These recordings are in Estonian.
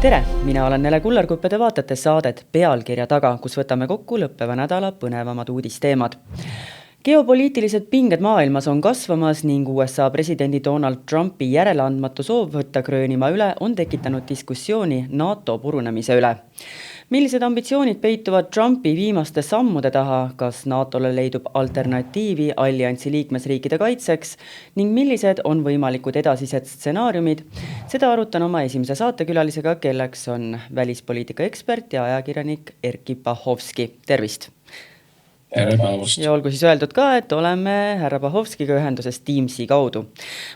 Tere, mina olen Nele Kullerkupp ja te vaatate saadet Pealkirja taga, kus võtame kokku lõppeva nädala põnevamad uudisteemad. Geopoliitilised pinged maailmas on kasvamas ning USA presidendi Donald Trumpi järeleandmatu soov võtta Gröönimaa üle on tekitanud diskussiooni NATO purunemise üle. Millised ambitsioonid peituvad Trumpi viimaste sammude taha, kas NATOle leidub alternatiivi alliansi liikmesriikide kaitseks ning millised on võimalikud edasised stsenaariumid? Seda arutan oma esimese saatekülalisega, kelleks on välispoliitika ekspert ja ajakirjanik Erkki Pahovski. Tervist! Tere päevast. Ja olgu siis öeldud ka, et oleme härra Pahovskiga ühenduses Teamsi kaudu.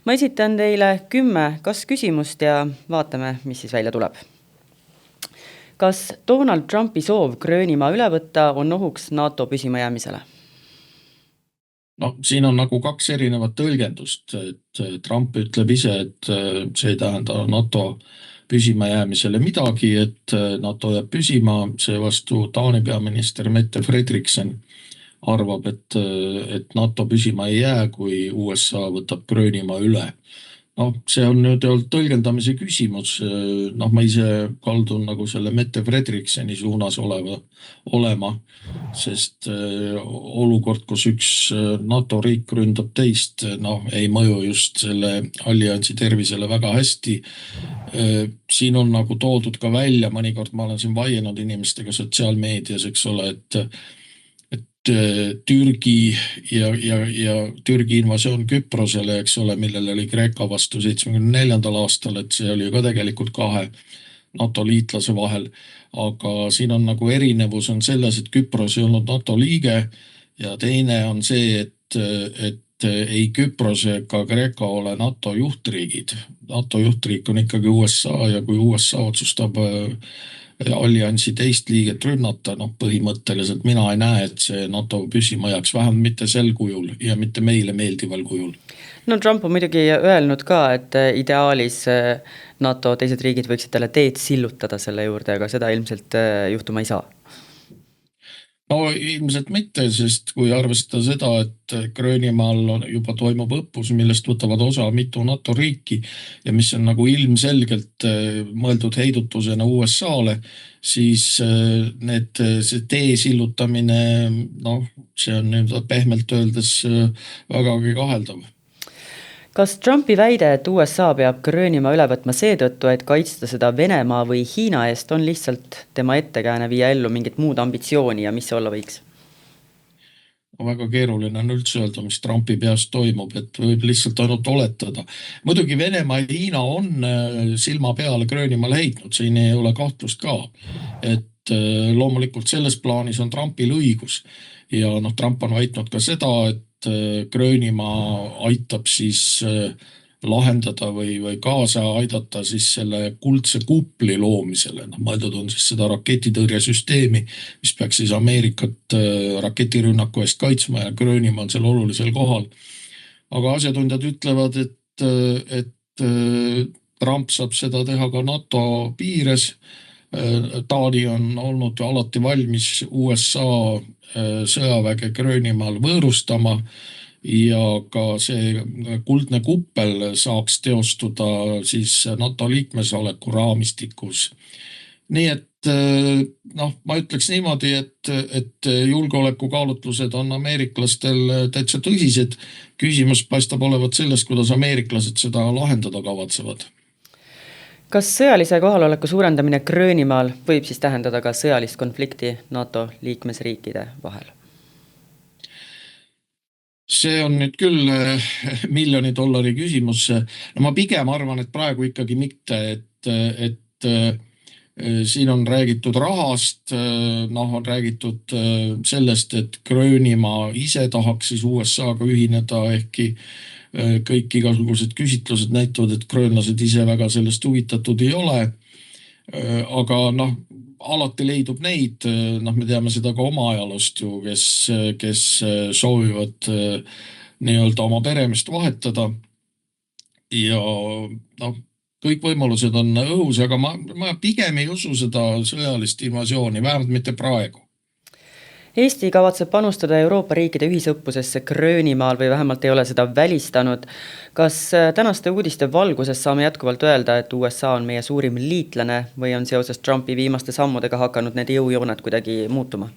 Ma esitan teile 10 kas-küsimust ja vaatame, mis siis välja tuleb. Kas Donald Trumpi soov Gröönimaa üle võtta on ohuks NATO püsimajäämisele? No, siin on nagu 2 erinevat tõlgendust, et Trump ütleb ise, et see ei tähenda NATO püsimajäämisele midagi, et NATO jääb püsima, seevastu Taani peaminister Mette Frederiksen arvab, et NATO püsima ei jää, kui USA võtab Gröönimaa üle. No, see on nüüd tõlgendamise küsimus. No, ma ise kaldun nagu selle Mette Fredrikseni suunas olema, sest olukord, kus üks NATO riik ründab teist, ei mõju just selle alliansi tervisele väga hästi. Siin on nagu toodud ka välja, mõnikord ma olen siin vaienud inimestega sotsiaalmeedias, eks ole, et Türgi ja Türgi invasioon Küprosele, eks ole, millel oli Kreeka vastu 74. aastal, et see oli ka tegelikult 2 NATO liitlase vahel, aga siin on nagu erinevus on selles, et Küpros ei olnud NATO liige ja teine on see, et ei Küpros ega Kreeka ole NATO juhtriigid. NATO juhtriik on ikkagi USA ja kui USA otsustab alliansi teist liiget rünnata, põhimõtteliselt mina ei näe, et see NATO püsima jääks, vähemalt mitte sel kujul ja mitte meile meeldival kujul. No Trump on muidugi öelnud ka, et ideaalis NATO teised riigid võiksid talle teed sillutada selle juurde, aga seda ilmselt juhtuma ei saa. No ilmselt mitte, sest kui arvestada seda, et Gröönimaal juba toimub õppus, millest võtavad osa mitu NATO riiki ja mis on nagu ilmselgelt mõeldud heidutusena USA-le, siis see tee sillutamine, see on nüüd pehmelt öeldes vägagi kaheldav. Kas Trumpi väide, et USA peab Gröönimaa üle võtma seetõttu, et kaitsta seda Venemaa või Hiina eest, on lihtsalt tema ettekääne viia ellu mingit muud ambitsiooni ja mis see olla võiks? Väga keeruline on üldse öelda, mis Trumpi peas toimub, et võib lihtsalt ainult oletada. Muidugi Venemaa ja Hiina on silma peale Gröönimaal heitnud, siin ei ole kahtlust ka. Et loomulikult selles plaanis on Trumpil õigus ja Trump on väitnud ka seda, et Gröönimaa aitab siis lahendada või kaasa aidata siis selle kuldse kupli loomisele. Mõeldud on siis seda raketitõrjesüsteemi, mis peaks siis Ameerikat raketirünnaku eest kaitsma ja Gröönimaa on seal olulisel kohal. Aga asjatundjad ütlevad, et Trump saab seda teha ka NATO piires. Taani on olnud alati valmis USA sõjaväge Gröönimaal võõrustama ja ka see kuldne kuppel saaks teostuda siis NATO liikmesoleku raamistikus. Nii et ma ütleks niimoodi, et julgeolekukaalutlused on ameeriklastel täitsa tõsised. Küsimus paistab olevat sellest, kuidas ameeriklased seda lahendada kavatsevad. Kas sõjalise kohaloleku suurendamine Gröönimaal võib siis tähendada ka sõjalist konflikti NATO liikmesriikide vahel? See on nüüd küll $1 miljoni küsimus. Ma pigem arvan, et praegu ikkagi mitte, et siin on räägitud rahast, on räägitud sellest, et Gröönimaa ise tahaks siis USA-ga ühineda, ehkki kõik igasugused küsitlused näitavad, et gröönlased ise väga sellest huvitatud ei ole. Aga alati leidub neid, me teame seda ka oma ajaloost ju, kes soovivad nii-öelda oma peremeest vahetada. Ja kõik võimalused on õhus, aga ma pigem ei usu seda sõjalist invasiooni, vähemalt mitte praegu. Eesti kavatseb panustada Euroopa riikide ühisõppusesse Gröönimaal või vähemalt ei ole seda välistanud. Kas tänaste uudiste valguses saame jätkuvalt öelda, et USA on meie suurim liitlane või on seoses Trumpi viimaste sammudega hakanud need jõujooned kuidagi muutuma?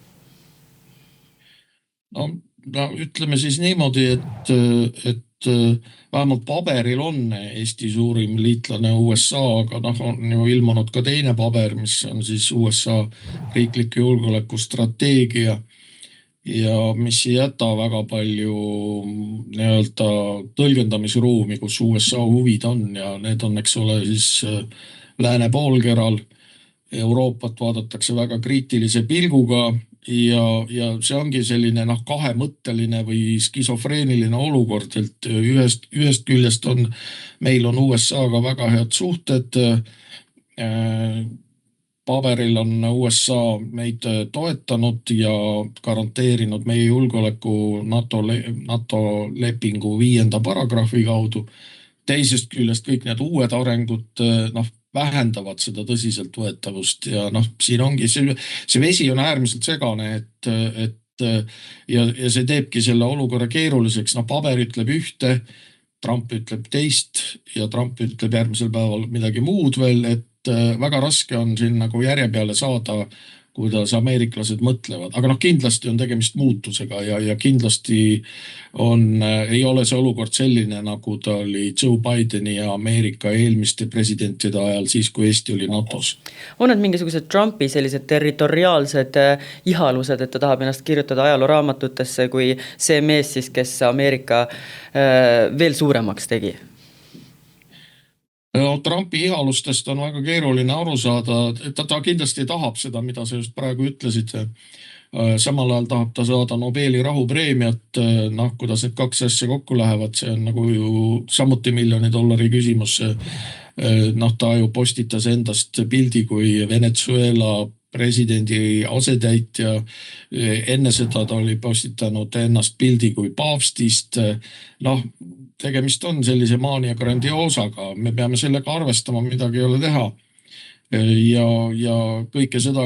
No ütleme siis niimoodi, et vähemalt paberil on Eesti suurim liitlane USA, aga on ju ilmunud ka teine paber, mis on siis USA riiklik julgeolekustrateegia ja mis ei jäta väga palju nii-öelda tõlgendamisruumi, kus USA huvid on ja need on, eks ole, siis lääne poolkeral. Euroopat vaadatakse väga kriitilise pilguga ja see ongi selline kahemõtteline või skisofreeniline olukord, et ühest küljest meil on USA-ga väga head suhted. Paberil on USA meid toetanud ja garanteerinud meie julgeoleku NATO lepingu 5. paragrahvi kaudu. Teisest küljest kõik need uued arengud vähendavad seda tõsiselt võetavust ja siin ongi see vesi on äärmiselt segane, ja see teebki selle olukorra keeruliseks. Paber ütleb ühte, Trump ütleb teist ja Trump ütleb järgmisel päeval midagi muud veel, et väga raske on siin järje peale saada, kuidas ameeriklased mõtlevad. Aga kindlasti on tegemist muutusega ja kindlasti ei ole see olukord selline, nagu ta oli Joe Bideni ja Ameerika eelmiste presidentide ajal siis, kui Eesti oli NATOs. On need mingisugused Trumpi sellised territoriaalsed ihalused, et ta tahab ennast kirjutada ajalooraamatutesse kui see mees siis, kes Ameerika veel suuremaks tegi? Trumpi ihalustest on väga keeruline aru saada, et ta kindlasti tahab seda, mida sa just praegu ütlesid. Samal ajal tahab ta saada Nobeli rahupreemiat, kuidas need kaks asja kokku lähevad, see on ju samuti $1 miljoni küsimus. Ta ju postitas endast pildi kui Venezuela presidendi asetäitja. Enne seda ta oli postitanud ennast pildi kui paavstist. Tegemist on sellise maania grandiosaga, me peame sellega arvestama, midagi ei ole teha. Ja kõike seda,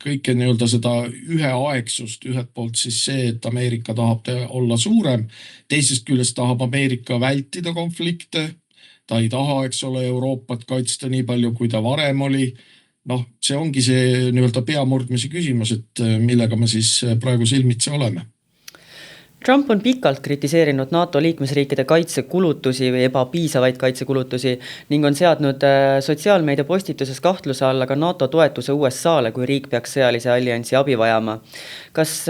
kõike nii-öelda seda üheaegsust, ühelt poolt siis see, et Ameerika tahab olla suurem, teisest küljest tahab Ameerika vältida konflikte, ta ei taha, eks ole, Euroopat kaitsta nii palju, kui ta varem oli. See ongi see nii-öelda peamurdmise küsimus, et millega me siis praegu silmitsi oleme. Trump on pikalt kritiseerinud NATO liikmesriikide kaitsekulutusi või ebapiisavaid kaitsekulutusi ning on seadnud sotsiaalmeedia postituses kahtluse alla ka NATO toetuse USA-le, kui riik peaks sõjalise alliansi abi vajama. Kas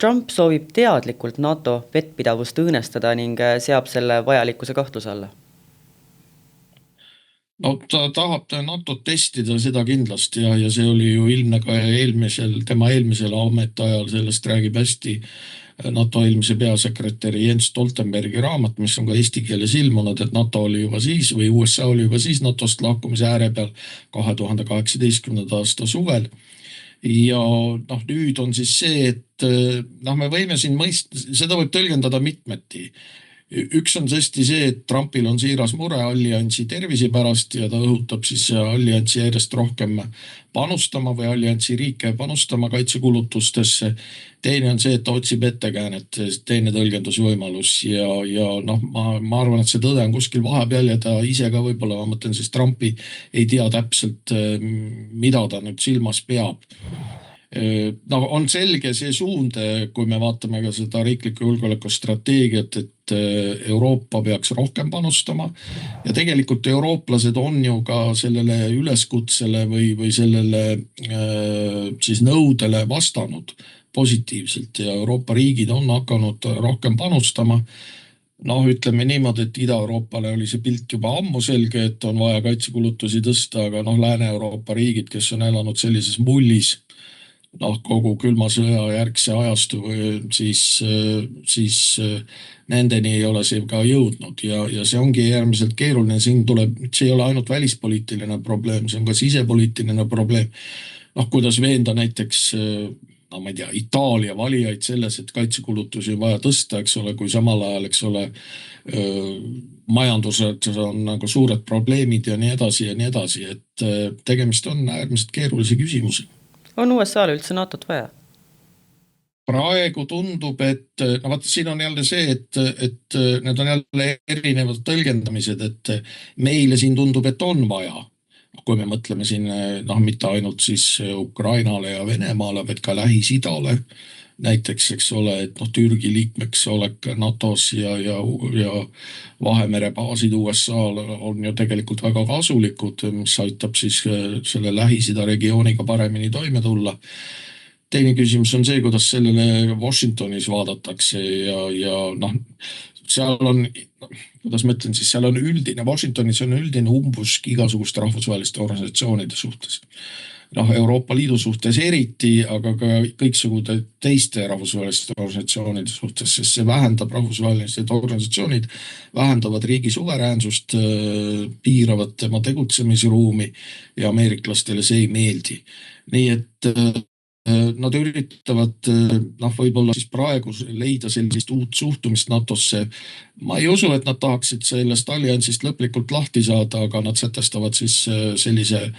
Trump soovib teadlikult NATO vettpidavust õõnestada ning seab selle vajalikkuse kahtluse alla? Ta tahab NATO-t testida, seda kindlasti ja see oli ju ilmne ka tema eelmisel ametiajal, sellest räägib hästi NATO eelmise peasekretäri Jens Stoltenbergi raamat, mis on ka eesti keeles ilmunud, et NATO oli juba siis või USA oli juba siis NATOst lahkumise ääre peal 2018. aasta suvel. Ja nüüd on siis see, et me võime siin seda võib tõlgendada mitmeti. Üks on tõesti see, et Trumpil on siiras mure alliansi tervise pärast ja ta õhutab siis alliansi järjest rohkem panustama või alliansi riike panustama kaitsekulutustesse. Teine on see, et ta otsib ettekäänet, teine tõlgendusvõimalus ja ma arvan, et see tõde on kuskil vahepeal ja ta ise ka võib-olla, ma mõtlen siis Trumpi, ei tea täpselt, mida ta nüüd silmas peab. On selge see suund, kui me vaatame ka seda riiklikku julgeolekustrateegiat, et Euroopa peaks rohkem panustama ja tegelikult eurooplased on ju ka sellele üleskutsele või sellele siis nõudele vastanud positiivselt ja Euroopa riigid on hakanud rohkem panustama. Ütleme niimoodi, et Ida-Euroopale oli see pilt juba ammu selge, et on vaja kaitsekulutusi tõsta, aga Lääne-Euroopa riigid, kes on elanud sellises mullis, kogu külma sõja järgse ajastu, siis nendeni ei ole see ka jõudnud ja see ongi äärmiselt keeruline. See ei ole ainult välispoliitiline probleem, see on ka sisepoliitiline probleem. Kuidas veenda näiteks, ma ei tea, Itaalia valijaid selles, et kaitsekulutusi on vaja tõsta, eks ole, kui samal ajal, eks ole, majandused on suured probleemid ja nii edasi, et tegemist on äärmiselt keerulise küsimus. On USA-le üldse NATO-t vaja? praegu tundub, et no vaata, siin on jälle see, et need on jälle erinevad tõlgendamised, et meile siin tundub, et on vaja. Kui me mõtleme siin noh, mitte ainult siis Ukrainale ja Venemaale, vaid ka Lähis-Idale. Näiteks, eks ole, et noh, Türgi liikmeks olek NATO-s ja Vahemere baasid USA-l on ju tegelikult väga kasulikud, mis aitab siis selle Lähis-Ida regiooniga paremini toime tulla. Teine küsimus on see, kuidas sellele Washingtonis vaadatakse ja noh, seal on, kuidas ma ütlen siis, seal on üldine, Washingtonis on üldine umbusk igasuguste rahvusvaheliste organisatsioonide suhtes. Noh, Euroopa Liidu suhtes eriti, aga ka kõiksugude teiste rahvusvaheliste organisatsioonide suhtes, sest see vähendab rahvusvahelised organisatsioonid, vähendavad riigi suveräänsust, piiravad tema tegutsemisruumi ja ameeriklastele see ei meeldi. Nii et nad üritavad noh, võib-olla siis praegu leida sellist uut suhtumist NATO-sse. Ma ei usu, et nad tahaksid sellest alliansist lõplikult lahti saada, aga nad sätestavad siis sellise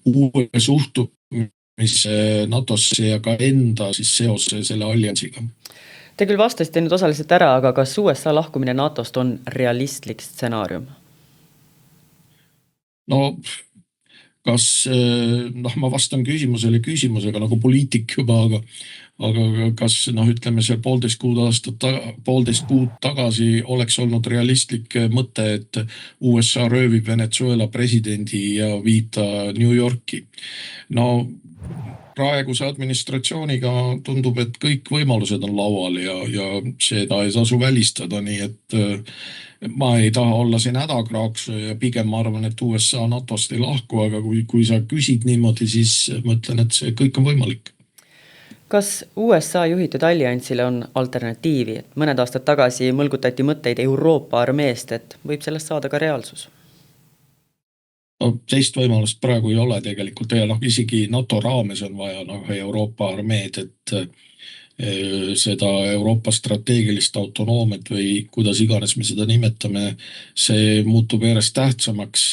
uue suhtumise NATO-sse ja ka enda siis seose selle alliansiga. Te küll vastasite nüüd osaliselt ära, aga kas USA lahkumine NATO-st on realistlik stsenaarium? No kas, noh, ma vastan küsimusega nagu poliitik juba, aga kas, noh, ütleme see 1,5 kuud tagasi oleks olnud realistlik mõte, et USA röövib Venezuela presidendi ja viib ta New Yorki. No praeguse administratsiooniga tundub, et kõik võimalused on laual ja seda ei tasu välistada, nii et ma ei taha olla siin hädakraaksu ja pigem ma arvan, et USA NATO-st ei lahku, aga kui sa küsid niimoodi, siis ma ütlen, et see kõik on võimalik. Kas USA juhitud alliansile on alternatiivi? Mõned aastad tagasi mõlgutati mõtteid Euroopa armeest, et võib sellest saada ka reaalsus? No, teist võimalust praegu ei ole tegelikult ja noh, isegi NATO raames on vaja Euroopa armeed, et seda Euroopa strateegilist autonoomet või kuidas iganes me seda nimetame, see muutub järjest tähtsamaks.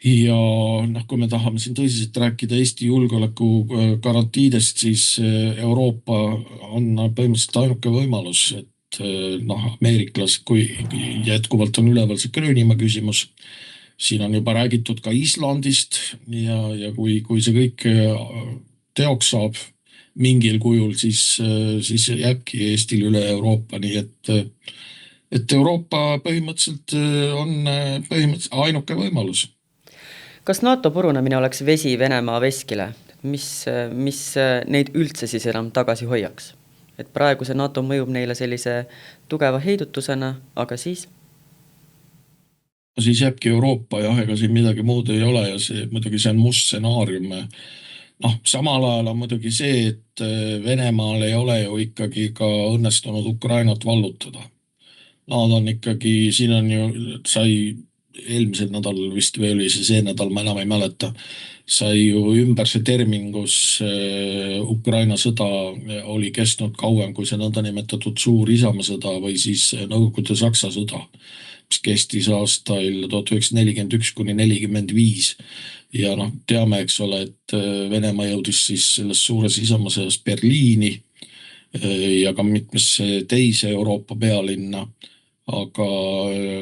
Ja noh, kui me tahame siin tõsiselt rääkida Eesti julgeoleku garantiidest, siis Euroopa on põhimõtteliselt ainuke võimalus, et noh, ameeriklas, kui jätkuvalt on üleval see Gröönimaa küsimus, siin on juba räägitud ka Islandist ja kui see kõik teoks saab mingil kujul, siis jääbki Eestil üle Euroopa, nii et Euroopa põhimõtteliselt on ainuke võimalus. Kas NATO purunemine oleks vesi Venemaa veskile? Mis neid üldse siis enam tagasi hoiaks? Et praegu see NATO mõjub neile sellise tugeva heidutusena, aga siis? Siis jääbki Euroopa, jah, ega siin midagi muud ei ole ja muidugi see on must stsenaarium. Noh, samal ajal on muidugi see, et Venemaal ei ole ju ikkagi ka õnnestunud Ukrainat vallutada. Nad on ikkagi, siin on ju, sai eelmisel nädalal vist või oli see nädal, ma enam ei mäleta, sai ju ümber see termin, kus Ukraina sõda oli kestnud kauem kui see nõndanimetatud suur Isamaa-sõda või siis Nõukogude Saksa sõda, mis kestis aastail 1941–1945 ja noh, teame, eks ole, et Venemaa jõudis siis selles suures Isamaa-sõjas Berliini ja ka mitmesse teise Euroopa pealinna, aga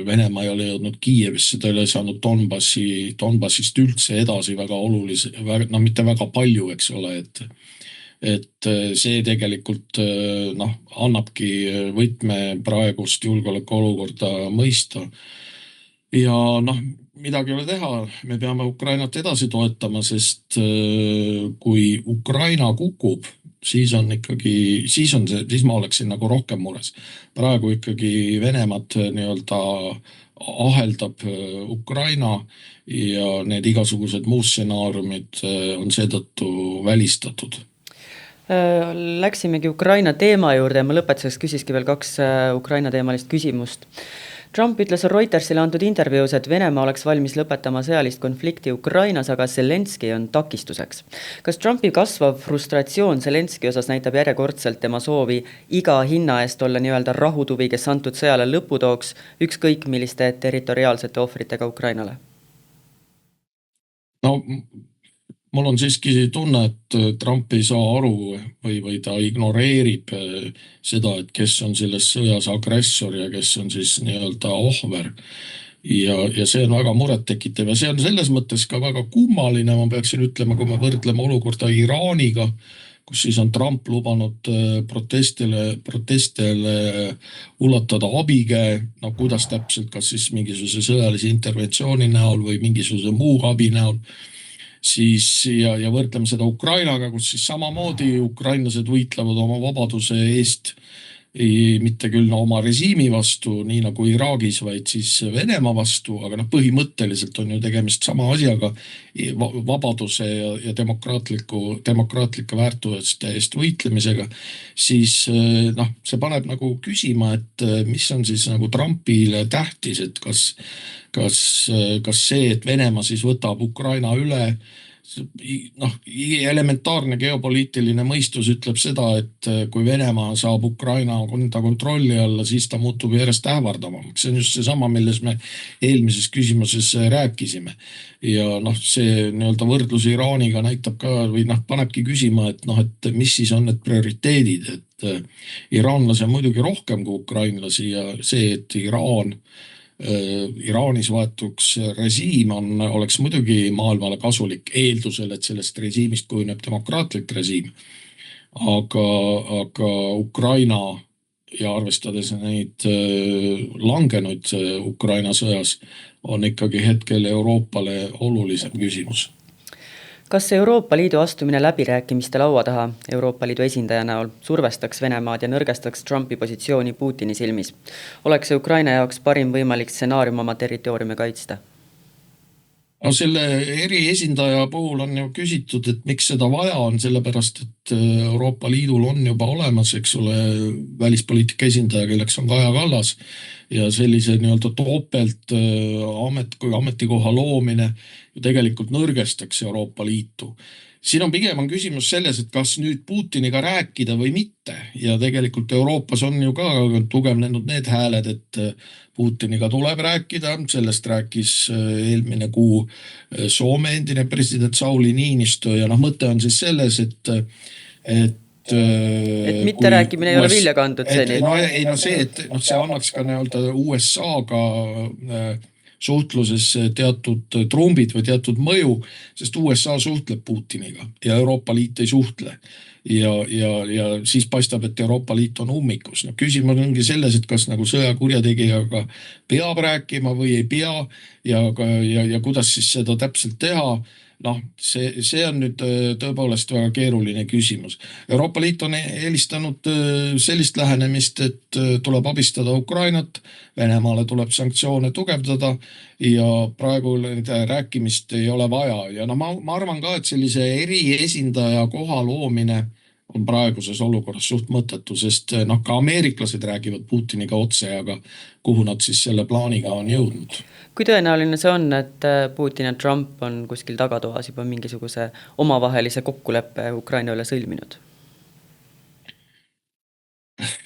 Venemaa ei ole jõudnud Kiievisse, ta ei ole saanud Donbassist üldse edasi väga olulise, no mitte väga palju, eks ole, et see tegelikult noh, annabki võtme praegust julgeoleku olukorda mõista. Ja noh, midagi ei ole teha, me peame Ukrainat edasi toetama, sest kui Ukraina kukub, siis ma oleksin nagu rohkem mures. Praegu ikkagi Venemaad nii-öelda aheldab Ukraina ja need igasugused muud stsenaariumid on seetõttu välistatud. Läksimegi Ukraina teema juurde ja ma lõpetuseks küsiski veel 2 Ukraina teemalist küsimust. Trump ütles Reutersile antud intervjuus, et Venemaa oleks valmis lõpetama sõjalist konflikti Ukrainas, aga Zelenski on takistuseks. Kas Trumpi kasvav frustratsioon Zelenski osas näitab järjekordselt tema soovi iga hinna eest olla nii-öelda rahutuvi, kes antud sõjale lõpu tooks, ükskõik milliste territoriaalsete ohvritega Ukrainale? No mul on siiski tunne, et Trump ei saa aru või ta ignoreerib seda, et kes on selles sõjas agressor ja kes on siis nii-öelda ohver. Ja see on väga murettekitav ja see on selles mõttes ka väga kummaline, ma peaksin ütlema, kui me võrdleme olukorda Iraaniga, kus siis on Trump lubanud protestijale ulatada abikäe, no kuidas täpselt, kas siis mingisuguse sõjalise interventsiooni näol või mingisuguse muu abi näol, siis ja võrdleme seda Ukrainaga, kus siis samamoodi ukrainlased võitlevad oma vabaduse eest, mitte küll oma režiimi vastu, nii nagu Iraagis, vaid siis Venemaa vastu, aga põhimõtteliselt on ju tegemist sama asjaga, vabaduse ja demokraatlike väärtuste eest võitlemisega, siis see paneb nagu küsima, et mis on siis nagu Trumpile tähtis, et kas see, et Venemaa siis võtab Ukraina üle, elementaarne geopoliitiline mõistus ütleb seda, et kui Venemaa saab Ukraina kontrolli alla, siis ta muutub järjest ähvardavamaks. See on just seesama, milles me eelmises küsimuses rääkisime. Ja see nii-öelda võrdlus Iraaniga näitab ka või panebki küsima, et mis siis on need prioriteedid, et iraanlasi on muidugi rohkem kui ukrainlasi ja see, et Iraanis vahetuks režiim oleks muidugi maailmale kasulik eeldusel, et sellest režiimist kujuneb demokraatlik režiim. Aga Ukraina ja arvestades neid langenuid Ukraina sõjas on ikkagi hetkel Euroopale olulisem küsimus. Kas Euroopa Liidu astumine läbirääkimiste laua taha Euroopa Liidu esindaja näol survestaks Venemaad ja nõrgestaks Trumpi positsiooni Putini silmis? Oleks see Ukraina jaoks parim võimalik stsenaarium oma territooriumi kaitsta? Selle eriesindaja puhul on ju küsitud, et miks seda vaja on, sellepärast, et Euroopa Liidul on juba olemas, eks ole, välispoliitika esindaja, kelleks on Kaja Kallas ja sellise nii-öelda topelt ametikoha loomine ju tegelikult nõrgestaks Euroopa Liitu. Siin on pigem küsimus selles, et kas nüüd Putiniga rääkida või mitte ja tegelikult Euroopas on ju ka tugevnenud need hääled, et Putiniga tuleb rääkida, sellest rääkis eelmine kuu Soome endine president Sauli Niinistö ja mõte on siis selles, et mitte rääkimine ei ole vilja kandnud seni. See annaks ka USA-ga suhtluses teatud trumbid või teatud mõju, sest USA suhtleb Putiniga ja Euroopa Liit ei suhtle. Ja siis paistab, et Euroopa Liit on ummikus. Küsimus ongi selles, et kas sõjakurjategijaga peab rääkima või ei pea ja kuidas siis seda täpselt teha. See on nüüd tõepoolest väga keeruline küsimus. Euroopa Liit on eelistanud sellist lähenemist, et tuleb abistada Ukrainat, Venemaale tuleb sanktsioone tugevdada ja praegu rääkimist ei ole vaja. Ja ma arvan ka, et sellise eriesindaja koha loomine on praeguses olukorras suht mõttetu, sest ka ameeriklased räägivad Putiniga otse, aga kuhu nad siis selle plaaniga on jõudnud. Kui tõenäoline see on, et Putin ja Trump on kuskil tagatoas juba mingisuguse omavahelise kokkuleppe Ukraina üle sõlminud?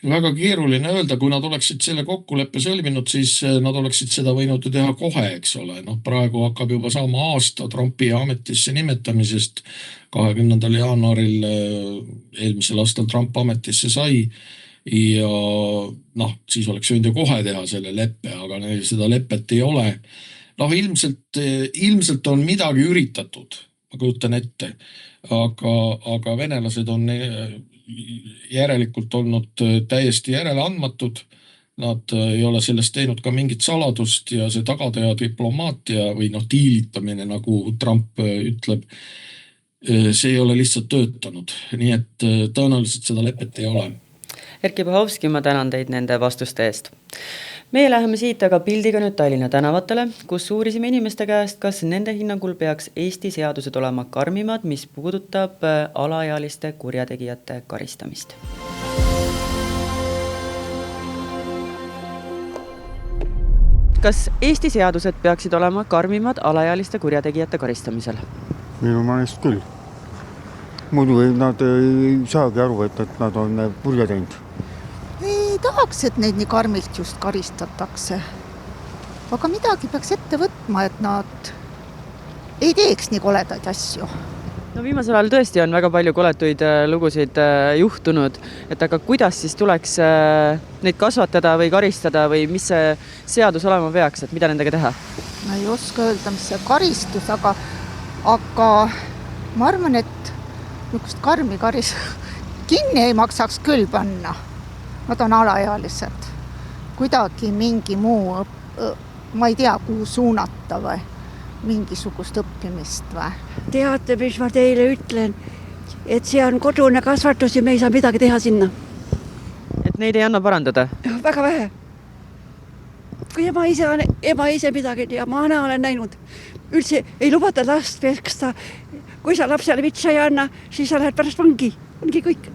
Väga keeruline öelda, kui nad oleksid selle kokkuleppe sõlminud, siis nad oleksid seda võinud teha kohe, eks ole. Praegu hakkab juba saama aasta Trumpi ametisse nimetamisest. 20. jaanuaril eelmisel aastal Trump ametisse sai ja siis oleks võinud ju kohe teha selle leppe, aga seda lepet ei ole. Ilmselt on midagi üritatud, ma kujutan ette, aga venelased on järelikult olnud täiesti järeleandmatud. Nad ei ole sellest teinud ka mingit saladust ja see tagataja diplomaatia või diilitamine, nagu Trump ütleb, see ei ole lihtsalt töötanud. Nii et tõenäoliselt seda lepet ei ole. Erki Pahovski, ma tänan teid nende vastuste eest. Meie läheme siit aga pildiga nüüd Tallinna tänavatele, kus uurisime inimeste käest, kas nende hinnangul peaks Eesti seadused olema karmimad, mis puudutab alaealiste kurjategijate karistamist. Kas Eesti seadused peaksid olema karmimad alaealiste kurjategijate karistamisel? Minu meelest küll. Muidu nad ei saagi aru, et nad on kurja teinud. Ei tahaks, et neid nii karmilt just karistatakse. Aga midagi peaks ette võtma, et nad ei teeks nii koledaid asju. No viimasel ajal tõesti on väga palju koletuid lugusid juhtunud, et aga kuidas siis tuleks neid kasvatada või karistada või mis see seadus olema peaks, et mida nendega teha? Ma ei oska öelda, mis see karistus, aga ma arvan, et niisugust karmi kinni ei maksaks küll panna. Nad on alaealised. Kuidagi mingi muu, ma ei tea, kuhu suunata või mingisugust õppimist või? Teate, mis ma teile ütlen, et see on kodune kasvatus ja me ei saa midagi teha sinna. Et neid ei anna parandada? Väga vähe. Kui ema ise midagi ja ma olen näinud, üldse ei lubata last peksta. Kui sa lapsele vitsa ei anna, siis sa lähed pärast vangi. Ongi kõik.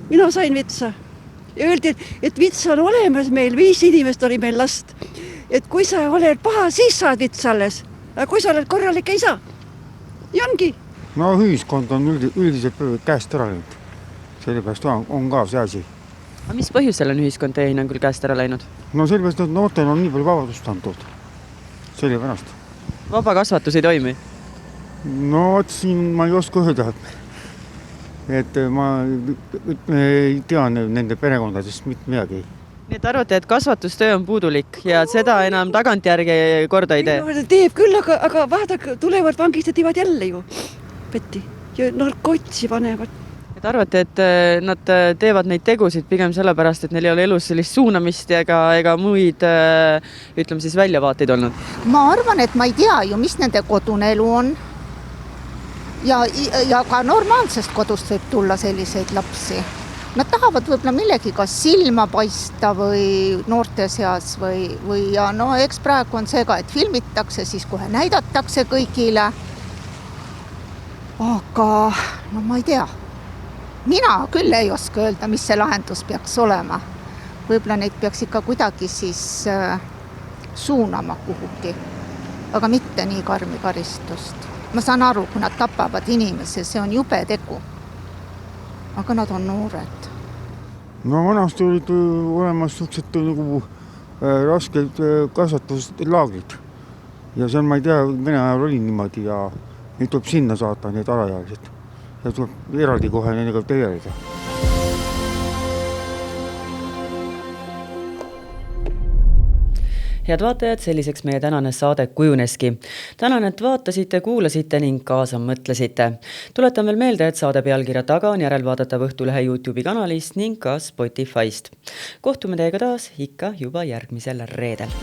Mina sain vitsa. Ja öeldi, et vits on olemas meil, 5 inimest oli meil last. Et kui sa oled paha, siis saad vitsa alles. Aga kui sa oled korralik, ei saa. Ja ongi. No ühiskond on üldiselt käest ära läinud. Sellepärast on ka see asi. Aga mis põhjusel on ühiskond teie hinnangul käest ära läinud? No sellepärast, et noortel on nii palju vabadust antud. Sellepärast. Vaba kasvatus ei toimi? No vot siin ma ei oska öelda. Et ma ei tea nende perekondadest mitte midagi. Nii et arvate, et kasvatustöö on puudulik ja seda enam tagantjärgi korda ei tee? No, teeb küll, aga vaadake, tulevad vangist ja tiivad jälle ju petti ja narkotsi panevad. Et arvate, et nad teevad neid tegusid pigem sellepärast, et neil ei ole elus sellist suunamist ega muid, ütleme siis, väljavaateid olnud? Ma arvan, et ma ei tea ju, mis nende kodune elu on. Ja ka normaalsest kodust võib tulla selliseid lapsi. Nad tahavad võib-olla millegiga silma paista või noorte seas või ja no eks praegu on see ka, et filmitakse, siis kohe näidatakse kõigile. Aga no ma ei tea. Mina küll ei oska öelda, mis see lahendus peaks olema. Võib-olla neid peaks ikka kuidagi siis suunama kuhugi, aga mitte nii karmi karistust. Ma saan aru, kui nad tapavad inimese, see on jube tegu. Aga nad on noored. No vanasti olid olemas suhteliselt nagu rasked kasvatuslaagrid. Ja seal ma ei tea, Vene ajal oli niimoodi ja neid tuleb sinna saata, need alaealised. Ja tuleb eraldi kohe nendega tegeleda. Head vaatajad, selliseks meie tänane saade kujuneski. Tänan, et vaatasite, kuulasite ning kaasa mõtlesite. Tuletan veel meelde, et saade pealkirja taga on järelvaadatav Õhtulehe YouTube'i kanalist ning ka Spotify'st. Kohtume teiega taas ikka juba järgmisel reedel.